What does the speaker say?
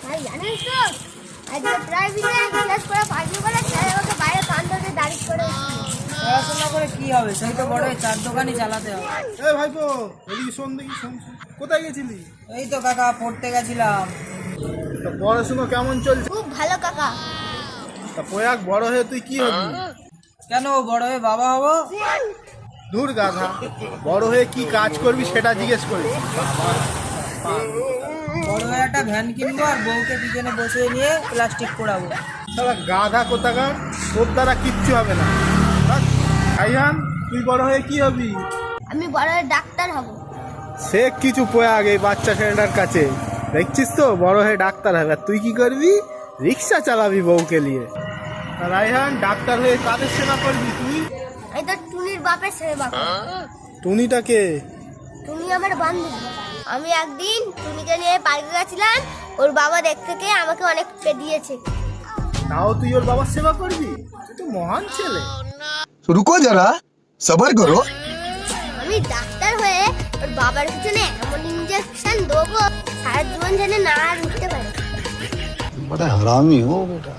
ভাই জানিস তো আজকে প্রাইভেটে ক্লাস করা পাগলি বলে স্যার আমাকে বাইরে কান্দতে দাঁড়িয়ে করে পড়াশোনা করে কি হবে, সেই তো বড় চার দোকানই চালাতে হবে। এই ভাইপো এদিকে শোন দেখি, শোন শোন। কোথায় গেছিলি? এই তো কাকা পড়তে গেছিলাম। তা পড়াশোনা কেমন চলছে? খুব ভালো কাকা। তা প্রয়াগ বড় হয়ে তুই কি হবি? কেন বড় হয়ে বাবা হবো? দূর গাধা, বড় হয়ে কি কাজ করবি সেটা জিজ্ঞেস করি। বড় হয়ে একটা ভ্যান কিনবো আর বউকে পিছনে বসিয়ে নিয়ে প্লাস্টিক পোড়াবো। সারা গাধা কোথাকার, তোর দ্বারা কিচ্ছু হবে না। আইহান, তুই বড় হয়ে কি হবি? আমি বড় হয়ে ডাক্তার হব। সে কিছু প্রয়াগ এই বাচ্চা ছেলেটার কাছে। দেখছিস তো বড় হয়ে ডাক্তার হবে, আর তুই কি করবি? রিক্সা চালাবি বউকে নিয়ে। আর রাইহান, ডাক্তার হয়ে কাদের সেবা করবি তুই? এই তো টুনির বাপের সেবা করব। টুনিটাকে? টুনি আমার বান্ধবী। আমি একদিন টুনিকে নিয়ে পার্কে গেছিলাম, ওর বাবা দেখতে গিয়ে আমাকে অনেক দিয়েছে। তাও তুই ওর বাবার সেবা করবি? তুই তো মহান ছেলে। रुको जरा सबर करो। আমি ডাক্তার হয়ে ওর বাবার পিছনে এমন ইঞ্জেকশন দেবো সারা জীবন যেন না আর উঠতে পারে। बड़ा हरामी हो बेटा।